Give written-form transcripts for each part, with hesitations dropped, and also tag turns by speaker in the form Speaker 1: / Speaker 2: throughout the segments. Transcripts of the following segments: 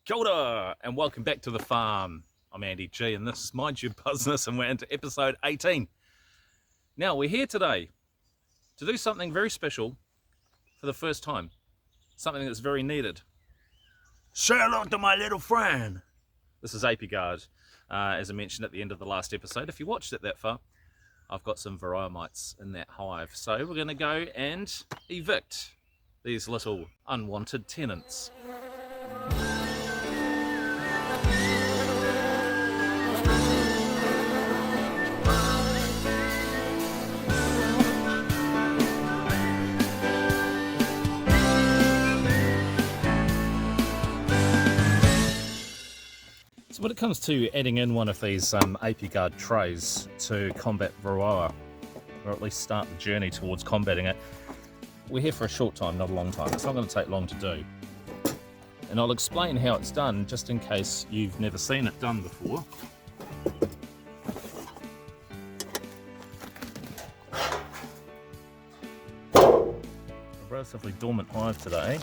Speaker 1: Kia ora, and welcome back to the farm. I'm Andy G, and this is Mind Your Buzzness, and we're into episode 18. Now, we're here today to do something very special for the first time. Something that's very needed. Say hello to my little friend. This is Apiguard, as I mentioned at the end of the last episode. If you watched it that far, I've got some Varroa mites in that hive. So we're going to go and evict these little unwanted tenants. So when it comes to adding in one of these Apiguard trays to combat Varroa, or at least start the journey towards combating it, we're here for a short time, not a long time. It's not going to take long to do. And I'll explain how it's done, just in case you've never seen it done before. A relatively dormant hive today.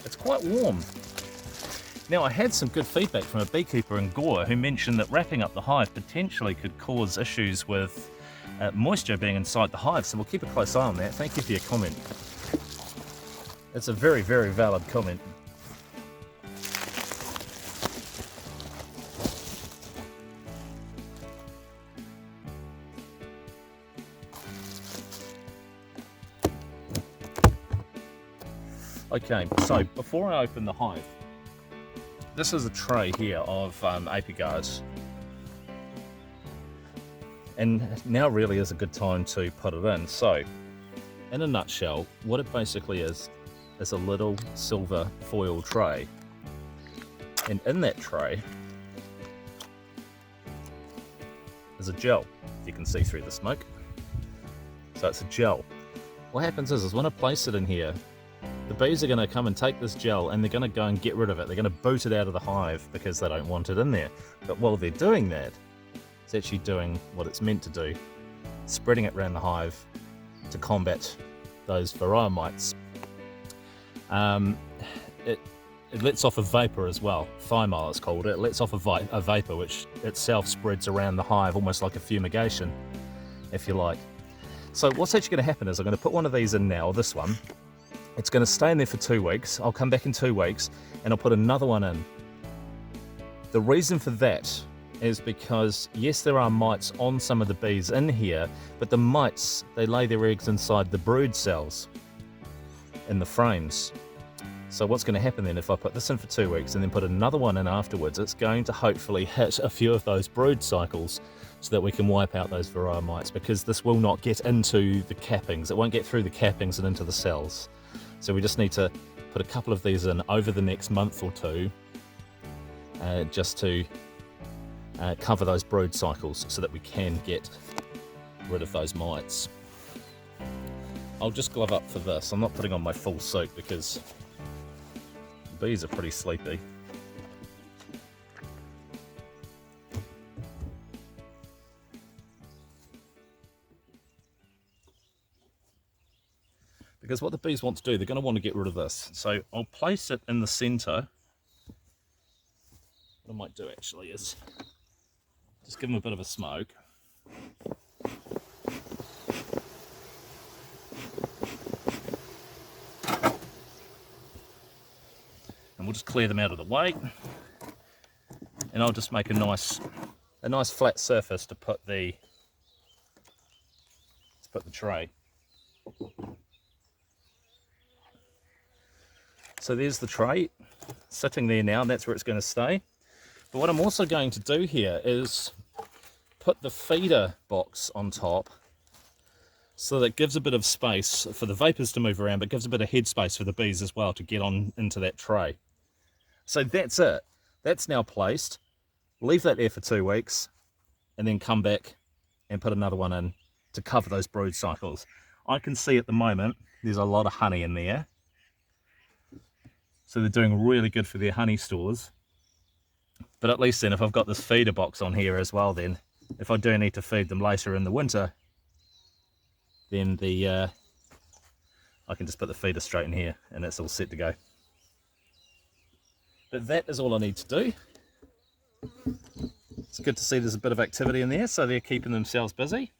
Speaker 1: It's quite warm. Now, I had some good feedback from a beekeeper in Gore who mentioned that wrapping up the hive potentially could cause issues with moisture being inside the hive, so we'll keep a close eye on that. Thank you for your comment. It's a very, very valid comment. Okay, so before I open the hive, this is a tray here of Apiguards, and now really is a good time to put it in. So, in a nutshell, what it basically is a little silver foil tray, and in that tray is a gel. You can see through the smoke. So it's a gel. What happens is when I place it in here, the bees are going to come and take this gel and they're going to go and get rid of it. They're going to boot it out of the hive because they don't want it in there. But while they're doing that, it's actually doing what it's meant to do, spreading it around the hive to combat those Varroa mites. It lets off a vapor as well. Thymol it's called. It lets off a vapor which itself spreads around the hive, almost like a fumigation, if you like. So what's actually going to happen is I'm going to put one of these in now, this one. It's going to stay in there for 2 weeks. I'll come back in 2 weeks and I'll put another one in. The reason for that is because, yes, there are mites on some of the bees in here, but the mites, they lay their eggs inside the brood cells in the frames. So what's going to happen then if I put this in for 2 weeks and then put another one in afterwards, it's going to hopefully hit a few of those brood cycles so that we can wipe out those Varroa mites, because this will not get into the cappings. It won't get through the cappings and into the cells. So we just need to put a couple of these in over the next month or two, just to cover those brood cycles so that we can get rid of those mites. I'll just glove up for this. I'm not putting on my full suit because the bees are pretty sleepy. Because what the bees want to do, they're going to want to get rid of this. So I'll place it in the center. What I might do actually is just give them a bit of a smoke. And we'll just clear them out of the way. And I'll just make a nice flat surface to put the tray. So there's the tray sitting there now, and that's where it's going to stay. But what I'm also going to do here is put the feeder box on top so that it gives a bit of space for the vapors to move around, but gives a bit of head space for the bees as well to get on into that tray. So that's it. That's now placed. Leave that there for 2 weeks and then come back and put another one in to cover those brood cycles. I can see at the moment there's a lot of honey in there. So they're doing really good for their honey stores. But at least then, if I've got this feeder box on here as well, then if I do need to feed them later in the winter, then I can just put the feeder straight in here and it's all set to go. But that is all I need to do. It's good to see there's a bit of activity in there, so they're keeping themselves busy.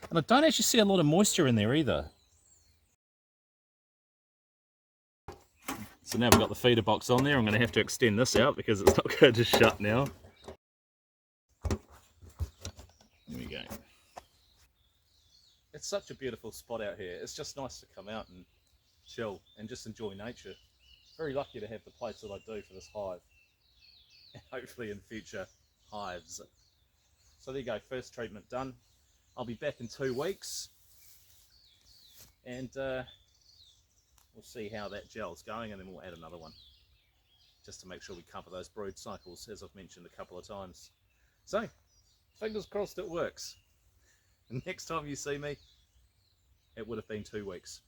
Speaker 1: And I don't actually see a lot of moisture in there either. So now we've got the feeder box on there. I'm going to have to extend this out because it's not going to shut now. There we go. It's such a beautiful spot out here. It's just nice to come out and chill and just enjoy nature. Very lucky to have the place that I do for this hive. And hopefully in future hives. So there you go, first treatment done. I'll be back in 2 weeks. And we'll see how that gel's going, and then we'll add another one just to make sure we cover those brood cycles, as I've mentioned a couple of times. So, fingers crossed it works. And next time you see me, it would have been 2 weeks.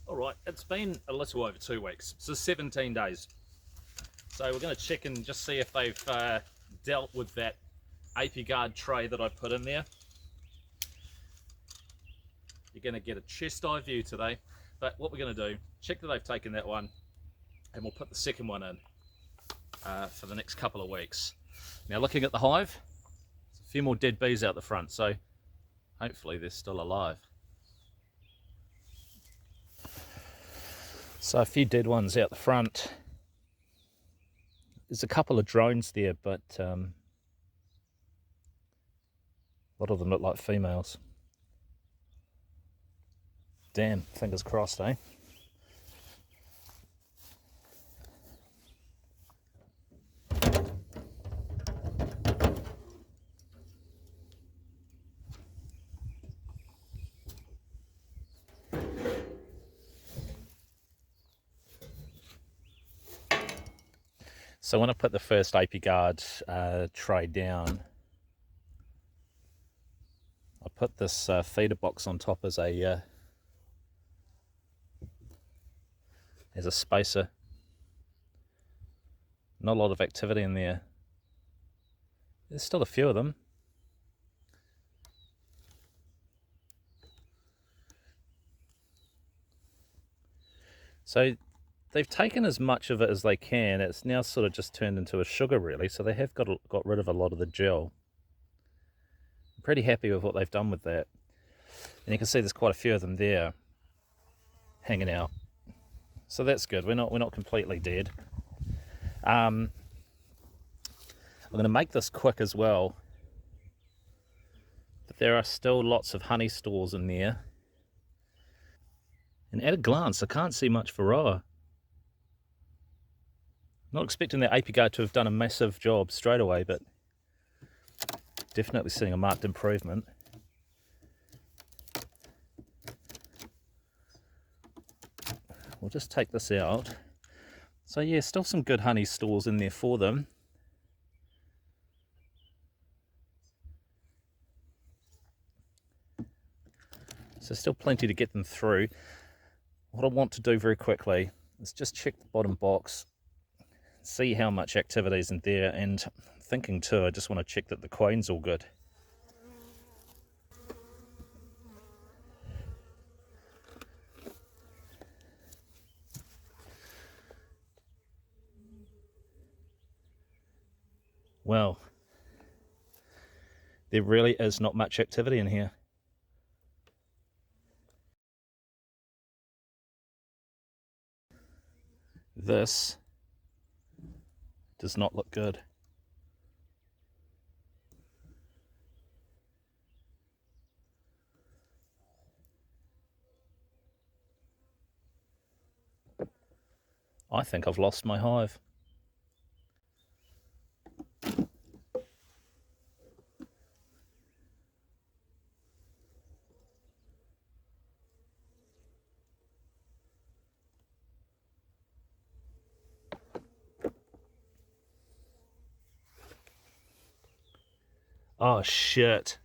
Speaker 1: Alright, it's been a little over 2 weeks, so 17 days. So we're going to check and just see if they've dealt with that ApiGuard tray that I put in there. You're going to get a chest eye view today, but what we're going to do, check that they've taken that one, and we'll put the second one in for the next couple of weeks. Now looking at the hive, there's a few more dead bees out the front, so hopefully they're still alive. So a few dead ones out the front. There's a couple of drones there, but a lot of them look like females. Damn, fingers crossed, eh? So when I put the first ApiGuard tray down, I put this feeder box on top as a spacer. Not a lot of activity in there. There's still a few of them. So they've taken as much of it as they can. It's now sort of just turned into a sugar really, so they have got rid of a lot of the gel. I'm pretty happy with what they've done with that. And you can see there's quite a few of them there hanging out. So that's good. We're not completely dead. I'm going to make this quick as well. But there are still lots of honey stores in there. And at a glance, I can't see much Varroa. Not expecting that ApiGuard to have done a massive job straight away, but definitely seeing a marked improvement. We'll just take this out. So yeah, still some good honey stores in there for them. So still plenty to get them through. What I want to do very quickly is just check the bottom box, see how much activity is in there, and thinking too, I just want to check that the queen's all good. Well, there really is not much activity in here. This does not look good. I think I've lost my hive. Oh shit.